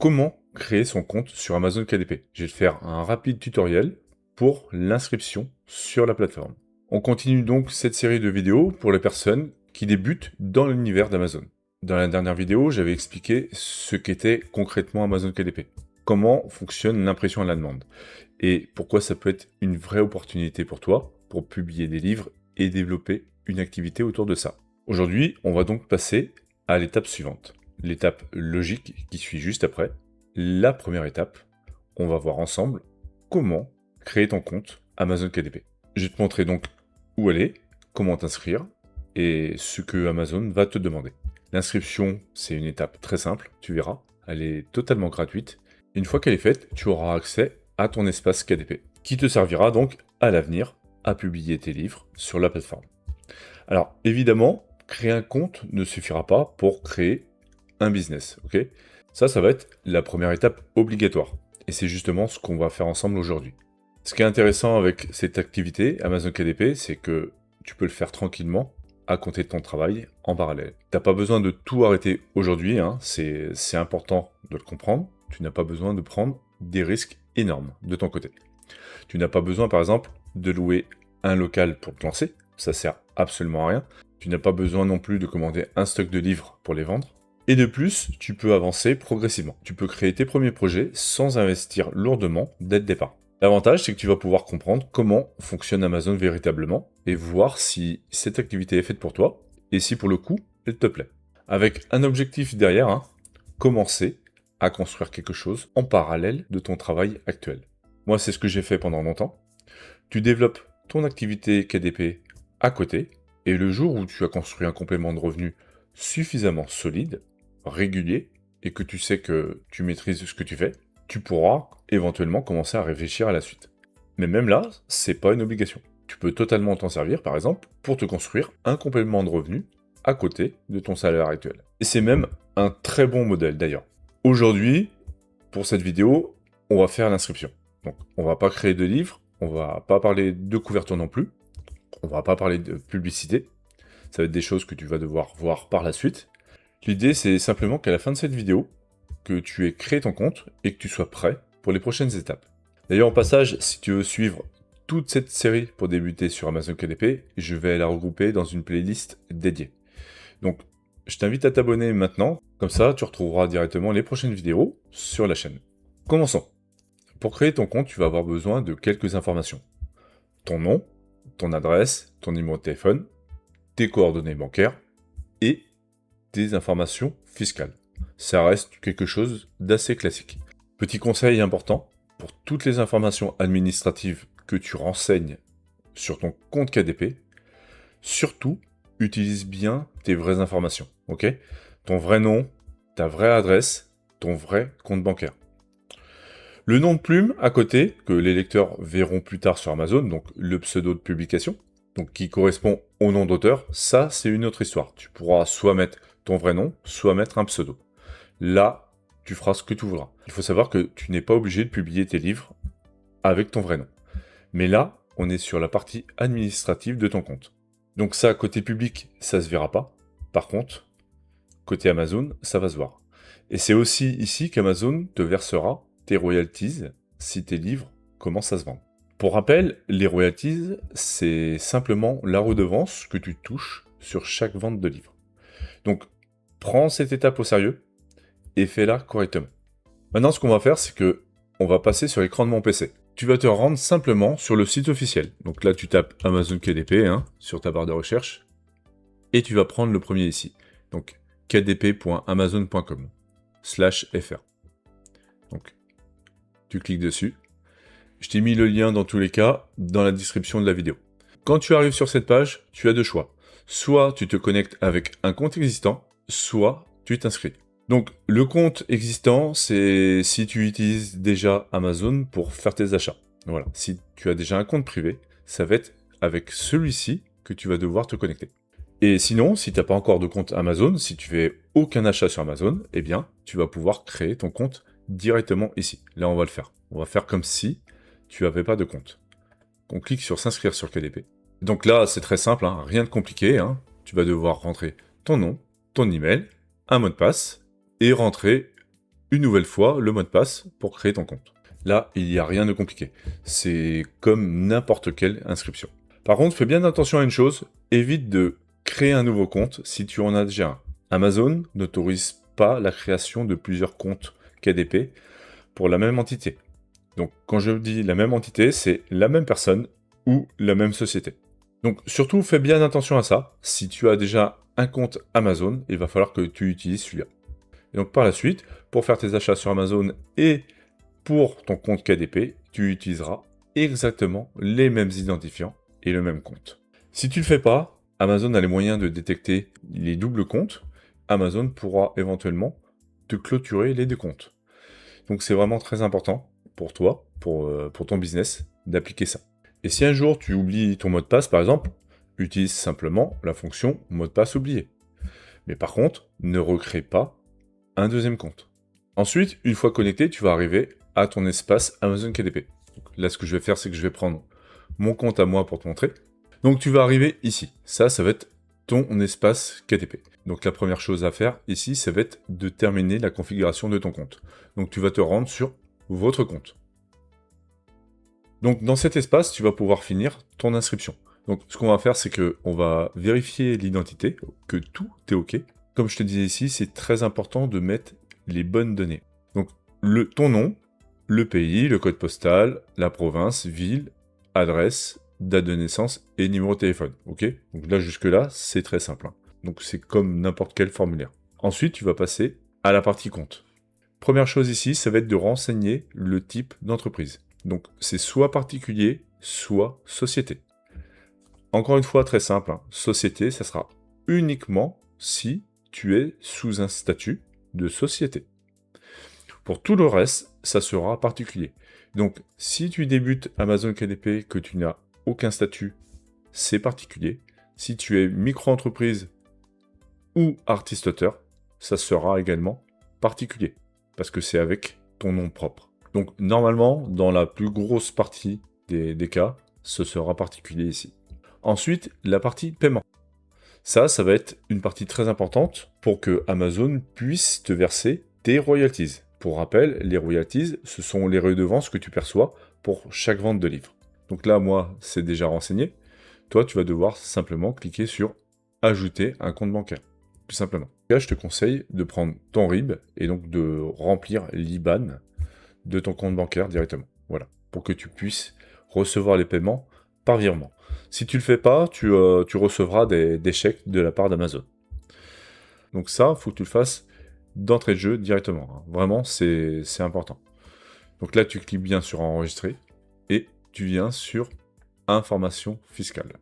Comment créer son compte sur Amazon KDP? Je vais te faire un rapide tutoriel pour l'inscription sur la plateforme. On continue donc cette série de vidéos pour les personnes qui débutent dans l'univers d'Amazon. Dans la dernière vidéo, j'avais expliqué ce qu'était concrètement Amazon KDP, comment fonctionne l'impression à la demande, et pourquoi ça peut être une vraie opportunité pour toi pour publier des livres et développer une activité autour de ça. Aujourd'hui, on va donc passer à l'étape suivante. L'étape logique qui suit juste après. La première étape, on va voir ensemble comment créer ton compte Amazon KDP. Je vais te montrer donc où aller, comment t'inscrire et ce que Amazon va te demander. L'inscription, c'est une étape très simple, tu verras. Elle est totalement gratuite. Une fois qu'elle est faite, tu auras accès à ton espace KDP, qui te servira donc à l'avenir à publier tes livres sur la plateforme. Alors évidemment, créer un compte ne suffira pas pour créer un business, ok? Ça va être la première étape obligatoire. Et c'est justement ce qu'on va faire ensemble aujourd'hui. Ce qui est intéressant avec cette activité, Amazon KDP, c'est que tu peux le faire tranquillement à côté de ton travail en parallèle. T'as pas besoin de tout arrêter aujourd'hui, hein, c'est important de le comprendre. Tu n'as pas besoin de prendre des risques énormes de ton côté. Tu n'as pas besoin, par exemple, de louer un local pour te lancer. Ça sert absolument à rien. Tu n'as pas besoin non plus de commander un stock de livres pour les vendre. Et de plus, tu peux avancer progressivement. Tu peux créer tes premiers projets sans investir lourdement dès le départ. L'avantage, c'est que tu vas pouvoir comprendre comment fonctionne Amazon véritablement et voir si cette activité est faite pour toi et si pour le coup, elle te plaît. Avec un objectif derrière, commencer à construire quelque chose en parallèle de ton travail actuel. Moi, c'est ce que j'ai fait pendant longtemps. Tu développes ton activité KDP à côté, et le jour où tu as construit un complément de revenus suffisamment solide, régulier, et que tu sais que tu maîtrises ce que tu fais, tu pourras éventuellement commencer à réfléchir à la suite. Mais même là, c'est pas une obligation. Tu peux totalement t'en servir, par exemple, pour te construire un complément de revenus à côté de ton salaire actuel. Et c'est même un très bon modèle d'ailleurs. Aujourd'hui, pour cette vidéo, on va faire l'inscription. Donc, on va pas créer de livre, on va pas parler de couverture non plus, on va pas parler de publicité. Ça va être des choses que tu vas devoir voir par la suite. L'idée, c'est simplement qu'à la fin de cette vidéo, que tu aies créé ton compte et que tu sois prêt pour les prochaines étapes. D'ailleurs, au passage, si tu veux suivre toute cette série pour débuter sur Amazon KDP, je vais la regrouper dans une playlist dédiée. Donc, je t'invite à t'abonner maintenant, comme ça tu retrouveras directement les prochaines vidéos sur la chaîne. Commençons. Pour créer ton compte, tu vas avoir besoin de quelques informations. Ton nom, ton adresse, ton numéro de téléphone, tes coordonnées bancaires et tes informations fiscales. Ça reste quelque chose d'assez classique. Petit conseil important, pour toutes les informations administratives que tu renseignes sur ton compte KDP, surtout, utilise bien tes vraies informations, ok? Ton vrai nom, ta vraie adresse, ton vrai compte bancaire. Le nom de plume à côté, que les lecteurs verront plus tard sur Amazon, donc le pseudo de publication, donc qui correspond au nom d'auteur, ça c'est une autre histoire. Tu pourras soit mettre ton vrai nom, soit mettre un pseudo. Là, tu feras ce que tu voudras. Il faut savoir que tu n'es pas obligé de publier tes livres avec ton vrai nom. Mais là, on est sur la partie administrative de ton compte. Donc ça, côté public, ça se verra pas. Par contre, côté Amazon, ça va se voir. Et c'est aussi ici qu'Amazon te versera tes royalties si tes livres commencent à se vendre. Pour rappel, les royalties, c'est simplement la redevance que tu touches sur chaque vente de livres. Donc, prends cette étape au sérieux et fais-la correctement. Maintenant, ce qu'on va faire, c'est que on va passer sur l'écran de mon PC. Tu vas te rendre simplement sur le site officiel. Donc là, tu tapes Amazon KDP sur ta barre de recherche et tu vas prendre le premier ici. Donc kdp.amazon.com/fr. Donc, tu cliques dessus. Je t'ai mis le lien dans tous les cas dans la description de la vidéo. Quand tu arrives sur cette page, tu as deux choix. Soit tu te connectes avec un compte existant, soit tu t'inscris. Donc le compte existant, c'est si tu utilises déjà Amazon pour faire tes achats. Voilà, si tu as déjà un compte privé, ça va être avec celui-ci que tu vas devoir te connecter. Et sinon, si tu n'as pas encore de compte Amazon, si tu fais aucun achat sur Amazon, eh bien, tu vas pouvoir créer ton compte directement ici. Là, on va le faire. On va faire comme si tu n'avais pas de compte. On clique sur s'inscrire sur KDP. Donc là, c'est très simple, rien de compliqué. Tu vas devoir rentrer ton nom, ton email, un mot de passe et rentrer une nouvelle fois le mot de passe pour créer ton compte. Là, il n'y a rien de compliqué. C'est comme n'importe quelle inscription. Par contre, fais bien attention à une chose, évite de créer un nouveau compte si tu en as déjà un. Amazon n'autorise pas la création de plusieurs comptes KDP pour la même entité. Donc quand je dis la même entité, c'est la même personne ou la même société. Donc surtout, fais bien attention à ça. Si tu as déjà un compte Amazon, il va falloir que tu utilises celui-là. Et donc par la suite, pour faire tes achats sur Amazon et pour ton compte KDP, tu utiliseras exactement les mêmes identifiants et le même compte. Si tu ne le fais pas, Amazon a les moyens de détecter les doubles comptes. Amazon pourra éventuellement te clôturer les deux comptes. Donc c'est vraiment très important pour toi, pour ton business, d'appliquer ça. Et si un jour tu oublies ton mot de passe, par exemple, utilise simplement la fonction mot de passe oublié. Mais par contre, ne recrée pas un deuxième compte. Ensuite, une fois connecté, tu vas arriver à ton espace Amazon KDP. Donc là, ce que je vais faire, c'est que je vais prendre mon compte à moi pour te montrer. Donc tu vas arriver ici. Ça va être ton espace KDP. Donc la première chose à faire ici, ça va être de terminer la configuration de ton compte. Donc tu vas te rendre sur votre compte. Donc dans cet espace, tu vas pouvoir finir ton inscription. Donc ce qu'on va faire, c'est qu'on va vérifier l'identité, que tout est OK. Comme je te disais ici, c'est très important de mettre les bonnes données. Donc ton nom, le pays, le code postal, la province, ville, adresse, date de naissance et numéro de téléphone. OK? Donc là, jusque-là, c'est très simple. Donc c'est comme n'importe quel formulaire. Ensuite, tu vas passer à la partie compte. Première chose ici, ça va être de renseigner le type d'entreprise. Donc c'est soit particulier, soit société. Encore une fois, très simple. Société, ça sera uniquement si tu es sous un statut de société. Pour tout le reste, ça sera particulier. Donc, si tu débutes Amazon KDP, que tu n'as aucun statut, c'est particulier. Si tu es micro-entreprise ou artiste-auteur, ça sera également particulier, parce que c'est avec ton nom propre. Donc, normalement, dans la plus grosse partie des cas, ce sera particulier ici. Ensuite, la partie paiement. Ça va être une partie très importante pour que Amazon puisse te verser tes royalties. Pour rappel, les royalties, ce sont les redevances que tu perçois pour chaque vente de livres. Donc là, moi, c'est déjà renseigné. Toi, tu vas devoir simplement cliquer sur « Ajouter un compte bancaire », tout simplement. Là, je te conseille de prendre ton RIB et donc de remplir l'IBAN de ton compte bancaire directement. Voilà, pour que tu puisses recevoir les paiements par virement. Si tu le fais pas, tu recevras des chèques de la part d'Amazon. Donc ça, il faut que tu le fasses d'entrée de jeu directement. Vraiment, c'est important. Donc là, tu cliques bien sur enregistrer et tu viens sur information fiscale.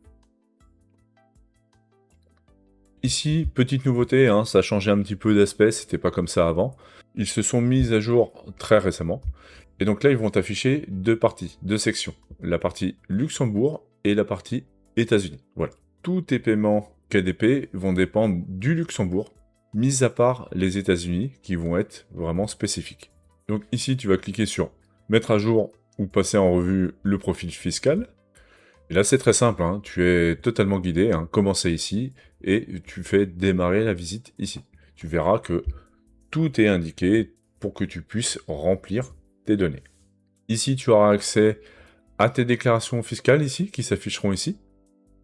Ici, petite nouveauté, ça a changé un petit peu d'aspect, c'était pas comme ça avant. Ils se sont mis à jour très récemment. Et donc là, ils vont t'afficher deux parties, deux sections. La partie Luxembourg et la partie États-Unis. Voilà. Tous tes paiements KDP vont dépendre du Luxembourg, mis à part les États-Unis qui vont être vraiment spécifiques. Donc ici, tu vas cliquer sur mettre à jour ou passer en revue le profil fiscal. Et là, c'est très simple, tu es totalement guidé. Commencez ici et tu fais démarrer la visite ici. Tu verras que tout est indiqué pour que tu puisses remplir tes données. Ici, tu auras accès à tes déclarations fiscales ici, qui s'afficheront ici.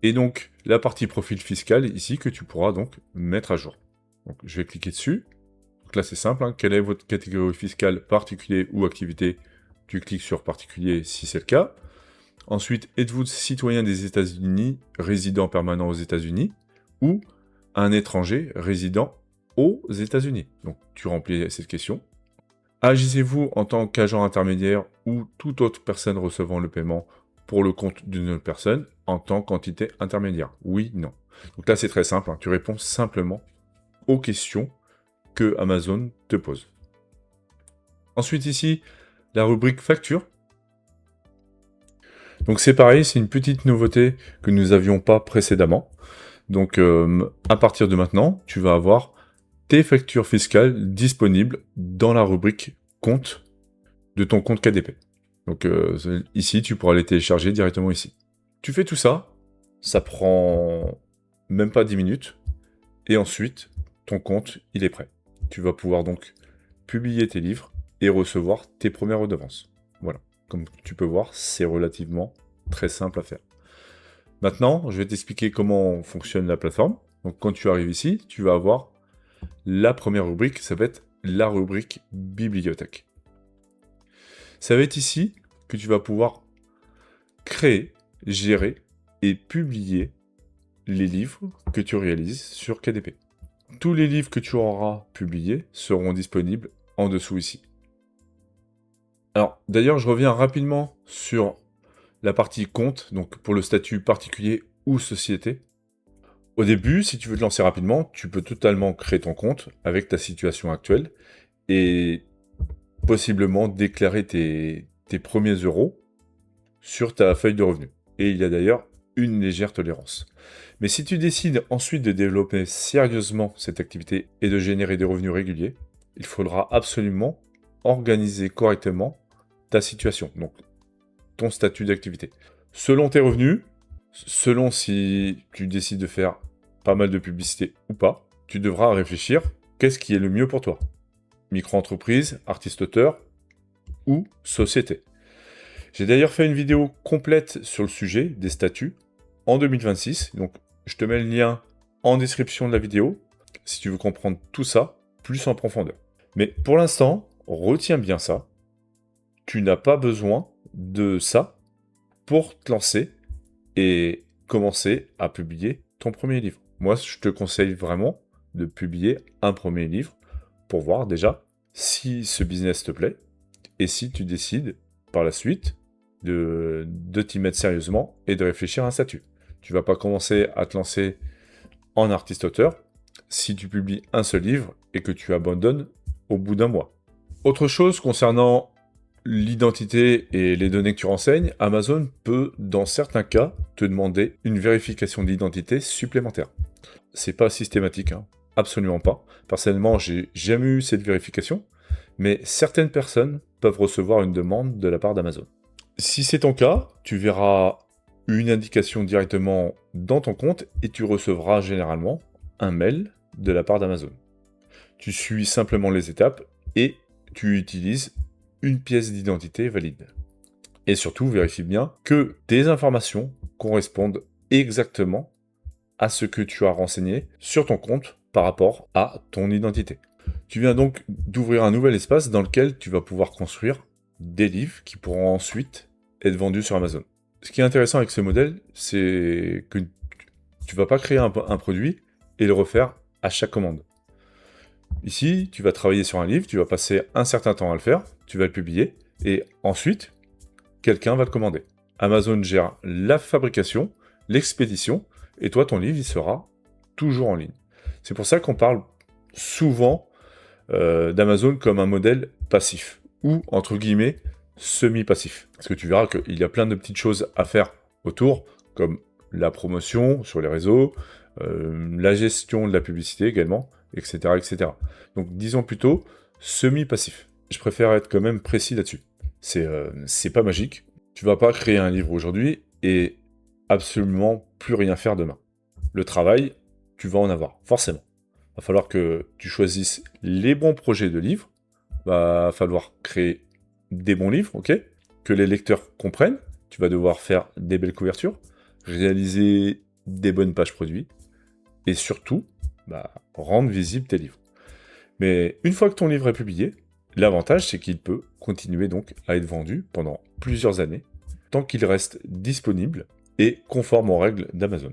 Et donc, la partie profil fiscal ici, que tu pourras donc mettre à jour. Donc, je vais cliquer dessus. Donc là, c'est simple. Quelle est votre catégorie fiscale, particulier ou activité? Tu cliques sur particulier si c'est le cas. Ensuite, êtes-vous citoyen des États-Unis, résident permanent aux États-Unis, ou un étranger résident aux États-Unis? Donc, tu remplis cette question. Agissez-vous en tant qu'agent intermédiaire ou toute autre personne recevant le paiement pour le compte d'une autre personne en tant qu'entité intermédiaire? Oui, non. Donc là, c'est très simple. Tu réponds simplement aux questions que Amazon te pose. Ensuite, ici, la rubrique facture. Donc c'est pareil, c'est une petite nouveauté que nous n'avions pas précédemment. Donc à partir de maintenant, tu vas avoir tes factures fiscales disponibles dans la rubrique compte de ton compte KDP. Donc ici, tu pourras les télécharger directement ici. Tu fais tout ça, ça prend même pas 10 minutes, et ensuite, ton compte, il est prêt. Tu vas pouvoir donc publier tes livres et recevoir tes premières redevances. Voilà, comme tu peux voir, c'est relativement très simple à faire. Maintenant, je vais t'expliquer comment fonctionne la plateforme. Donc quand tu arrives ici, tu vas avoir la première rubrique, ça va être la rubrique bibliothèque. Ça va être ici que tu vas pouvoir créer, gérer et publier les livres que tu réalises sur KDP. Tous les livres que tu auras publiés seront disponibles en dessous ici. Alors, d'ailleurs, je reviens rapidement sur la partie compte, donc pour le statut particulier ou société. Au début, si tu veux te lancer rapidement, tu peux totalement créer ton compte avec ta situation actuelle et possiblement déclarer tes premiers euros sur ta feuille de revenus. Et il y a d'ailleurs une légère tolérance. Mais si tu décides ensuite de développer sérieusement cette activité et de générer des revenus réguliers, il faudra absolument organiser correctement ta situation, donc ton statut d'activité. Selon tes revenus, selon si tu décides de faire pas mal de publicité ou pas, tu devras réfléchir qu'est-ce qui est le mieux pour toi. Micro-entreprise, artiste-auteur ou société. J'ai d'ailleurs fait une vidéo complète sur le sujet des statuts en 2026, donc je te mets le lien en description de la vidéo si tu veux comprendre tout ça plus en profondeur. Mais pour l'instant, retiens bien ça, tu n'as pas besoin de ça pour te lancer et commencer à publier ton premier livre. Moi, je te conseille vraiment de publier un premier livre pour voir déjà si ce business te plaît et si tu décides par la suite de t'y mettre sérieusement et de réfléchir à un statut. Tu vas pas commencer à te lancer en artiste-auteur si tu publies un seul livre et que tu abandonnes au bout d'un mois. Autre chose concernant l'identité et les données que tu renseignes, Amazon peut, dans certains cas, te demander une vérification d'identité supplémentaire. C'est pas systématique, hein. Absolument pas. Personnellement, j'ai jamais eu cette vérification, mais certaines personnes peuvent recevoir une demande de la part d'Amazon. Si c'est ton cas, tu verras une indication directement dans ton compte et tu recevras généralement un mail de la part d'Amazon. Tu suis simplement les étapes et tu utilises une pièce d'identité valide. Et surtout, vérifie bien que tes informations correspondent exactement à ce que tu as renseigné sur ton compte par rapport à ton identité. Tu viens donc d'ouvrir un nouvel espace dans lequel tu vas pouvoir construire des livres qui pourront ensuite être vendus sur Amazon. Ce qui est intéressant avec ce modèle, c'est que tu ne vas pas créer un produit et le refaire à chaque commande. Ici, tu vas travailler sur un livre, tu vas passer un certain temps à le faire, tu vas le publier, et ensuite, quelqu'un va le commander. Amazon gère la fabrication, l'expédition, et toi, ton livre, il sera toujours en ligne. C'est pour ça qu'on parle souvent d'Amazon comme un modèle passif, ou, entre guillemets, semi-passif. Parce que tu verras qu'il y a plein de petites choses à faire autour, comme la promotion sur les réseaux, la gestion de la publicité également, etc., etc. Donc disons plutôt semi-passif. Je préfère être quand même précis là-dessus. C'est pas magique. Tu vas pas créer un livre aujourd'hui et absolument plus rien faire demain. Le travail, tu vas en avoir, forcément. Va falloir que tu choisisses les bons projets de livres. Va falloir créer des bons livres, ok, que les lecteurs comprennent. Tu vas devoir faire des belles couvertures, réaliser des bonnes pages produits et surtout, rendre visibles tes livres. Mais une fois que ton livre est publié, l'avantage c'est qu'il peut continuer donc à être vendu pendant plusieurs années, tant qu'il reste disponible et conforme aux règles d'Amazon.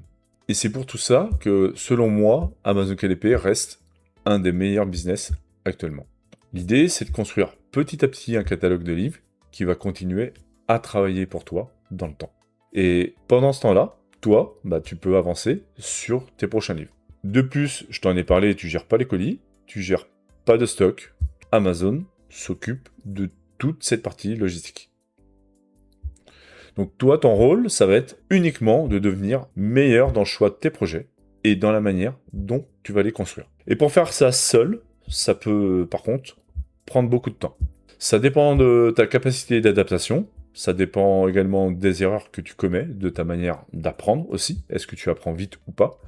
Et c'est pour tout ça que, selon moi, Amazon KDP reste un des meilleurs business actuellement. L'idée, c'est de construire petit à petit un catalogue de livres qui va continuer à travailler pour toi dans le temps. Et pendant ce temps-là, toi, tu peux avancer sur tes prochains livres. De plus, je t'en ai parlé, tu gères pas les colis, tu gères pas de stock. Amazon s'occupe de toute cette partie logistique. Donc toi, ton rôle, ça va être uniquement de devenir meilleur dans le choix de tes projets et dans la manière dont tu vas les construire. Et pour faire ça seul, ça peut par contre prendre beaucoup de temps. Ça dépend de ta capacité d'adaptation, ça dépend également des erreurs que tu commets, de ta manière d'apprendre aussi, est-ce que tu apprends vite ou pas,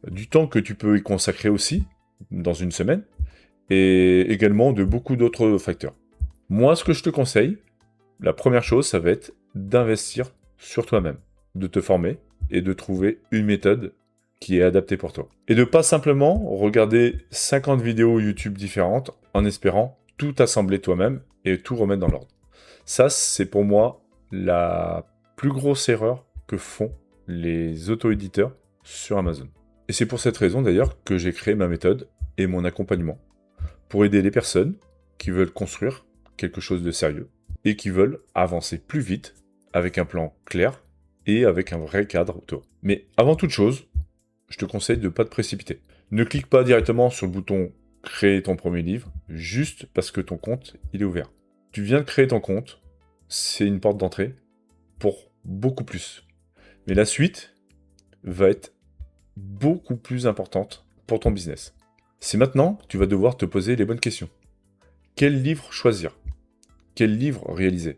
du temps que tu peux y consacrer aussi dans une semaine, et également de beaucoup d'autres facteurs. Moi, ce que je te conseille, la première chose, ça va être d'investir sur toi-même, de te former et de trouver une méthode qui est adaptée pour toi. Et de pas simplement regarder 50 vidéos YouTube différentes en espérant tout assembler toi-même et tout remettre dans l'ordre. Ça, c'est pour moi la plus grosse erreur que font les auto-éditeurs sur Amazon. Et c'est pour cette raison d'ailleurs que j'ai créé ma méthode et mon accompagnement pour aider les personnes qui veulent construire quelque chose de sérieux et qui veulent avancer plus vite avec un plan clair et avec un vrai cadre autour. Mais avant toute chose, je te conseille de ne pas te précipiter. Ne clique pas directement sur le bouton « Créer ton premier livre » juste parce que ton compte il est ouvert. Tu viens de créer ton compte, c'est une porte d'entrée pour beaucoup plus. Mais la suite va être beaucoup plus importante pour ton business. C'est maintenant que tu vas devoir te poser les bonnes questions. Quel livre choisir? Quel livre réaliser?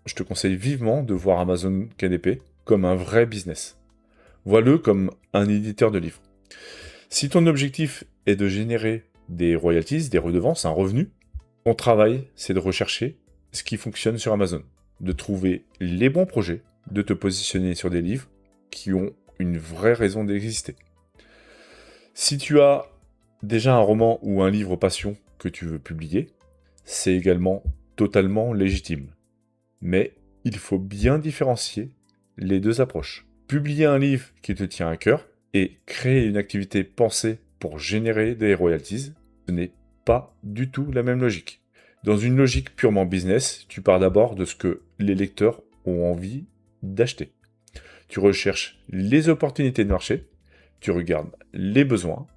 Je te conseille vivement de voir Amazon KDP comme un vrai business. Vois-le comme un éditeur de livres. Si ton objectif est de générer des royalties, des redevances, un revenu, ton travail, c'est de rechercher ce qui fonctionne sur Amazon, de trouver les bons projets, de te positionner sur des livres qui ont une vraie raison d'exister. Si tu as déjà un roman ou un livre passion que tu veux publier, c'est également totalement légitime. Mais il faut bien différencier les deux approches. Publier un livre qui te tient à cœur et créer une activité pensée pour générer des royalties, ce n'est pas du tout la même logique. Dans une logique purement business, tu pars d'abord de ce que les lecteurs ont envie d'acheter. Tu recherches les opportunités de marché, tu regardes les besoins,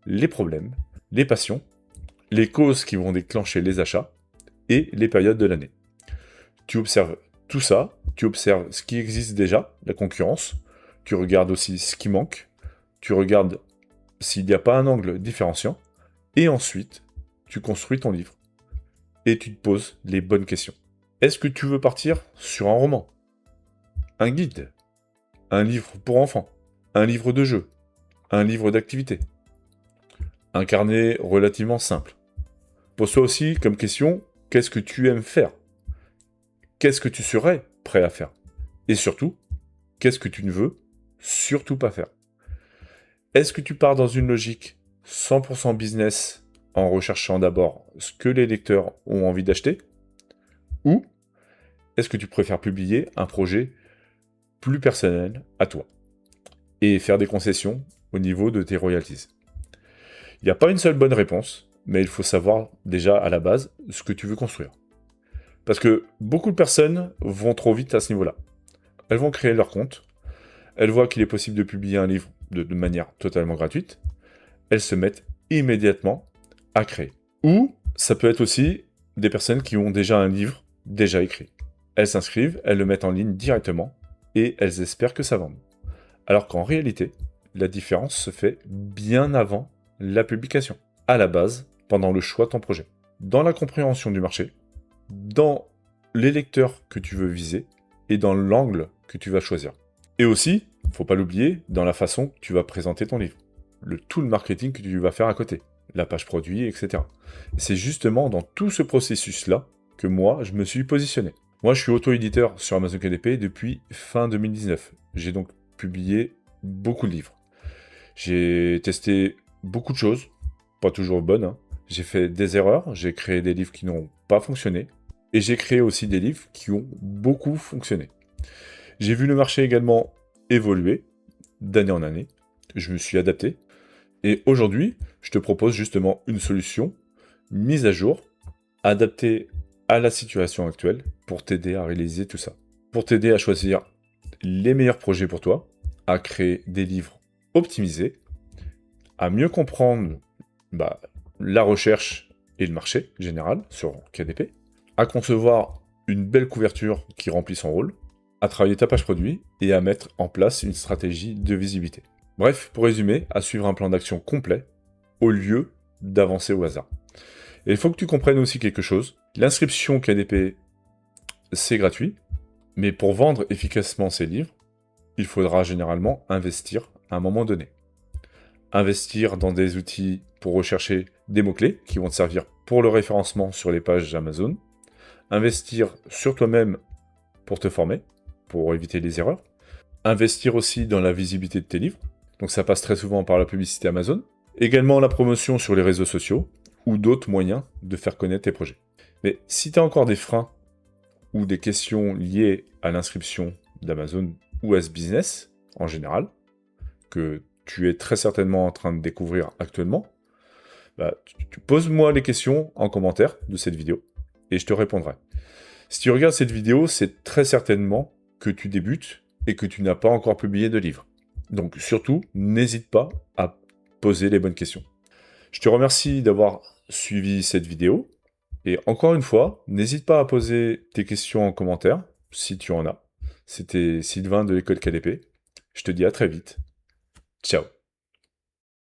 les problèmes, les passions, les causes qui vont déclencher les achats et les périodes de l'année. Tu observes tout ça, tu observes ce qui existe déjà, la concurrence, tu regardes aussi ce qui manque, tu regardes s'il n'y a pas un angle différenciant, et ensuite, tu construis ton livre. Et tu te poses les bonnes questions. Est-ce que tu veux partir sur un roman? Un guide? Un livre pour enfants? Un livre de jeu? Un livre d'activité? Un carnet relativement simple? Pose-toi aussi comme question, qu'est-ce que tu aimes faire? Qu'est-ce que tu serais prêt à faire? Et surtout, qu'est-ce que tu ne veux surtout pas faire? Est-ce que tu pars dans une logique 100% business en recherchant d'abord ce que les lecteurs ont envie d'acheter? Ou est-ce que tu préfères publier un projet plus personnel à toi et faire des concessions au niveau de tes royalties? Il n'y a pas une seule bonne réponse, mais il faut savoir déjà à la base ce que tu veux construire. Parce que beaucoup de personnes vont trop vite à ce niveau-là. Elles vont créer leur compte, elles voient qu'il est possible de publier un livre de manière totalement gratuite, elles se mettent immédiatement à créer. Ou ça peut être aussi des personnes qui ont déjà un livre déjà écrit. Elles s'inscrivent, elles le mettent en ligne directement et elles espèrent que ça vende. Alors qu'en réalité, la différence se fait bien avant la publication. À la base, pendant le choix de ton projet. Dans la compréhension du marché, dans les lecteurs que tu veux viser et dans l'angle que tu vas choisir. Et aussi, faut pas l'oublier, dans la façon que tu vas présenter ton livre. Tout le marketing que tu vas faire à côté. La page produit, etc. C'est justement dans tout ce processus-là que moi, je me suis positionné. Moi, je suis auto-éditeur sur Amazon KDP depuis fin 2019. J'ai donc publié beaucoup de livres. J'ai testé beaucoup de choses, pas toujours bonnes, hein. J'ai fait des erreurs, j'ai créé des livres qui n'ont pas fonctionné, et j'ai créé aussi des livres qui ont beaucoup fonctionné. J'ai vu le marché également évoluer d'année en année, je me suis adapté, et aujourd'hui, je te propose justement une solution mise à jour, adaptée à la situation actuelle, pour t'aider à réaliser tout ça. Pour t'aider à choisir les meilleurs projets pour toi, à créer des livres optimisés, à mieux comprendre la recherche et le marché général sur KDP, à concevoir une belle couverture qui remplit son rôle, à travailler ta page produit et à mettre en place une stratégie de visibilité. Bref, pour résumer, à suivre un plan d'action complet au lieu d'avancer au hasard. Et il faut que tu comprennes aussi quelque chose. L'inscription KDP, c'est gratuit, mais pour vendre efficacement ces livres, il faudra généralement investir à un moment donné. Investir dans des outils pour rechercher des mots-clés qui vont te servir pour le référencement sur les pages Amazon, investir sur toi-même pour te former, pour éviter les erreurs, investir aussi dans la visibilité de tes livres, donc ça passe très souvent par la publicité Amazon, également la promotion sur les réseaux sociaux, ou d'autres moyens de faire connaître tes projets. Mais si tu as encore des freins ou des questions liées à l'inscription d'Amazon ou à ce business, en général, que tu es très certainement en train de découvrir actuellement, tu poses-moi les questions en commentaire de cette vidéo, et je te répondrai. Si tu regardes cette vidéo, c'est très certainement que tu débutes et que tu n'as pas encore publié de livre. Donc surtout, n'hésite pas à poser les bonnes questions. Je te remercie d'avoir suivi cette vidéo. Et encore une fois, n'hésite pas à poser tes questions en commentaire, si tu en as. C'était Sylvain de l'école KDP. Je te dis à très vite. Ciao.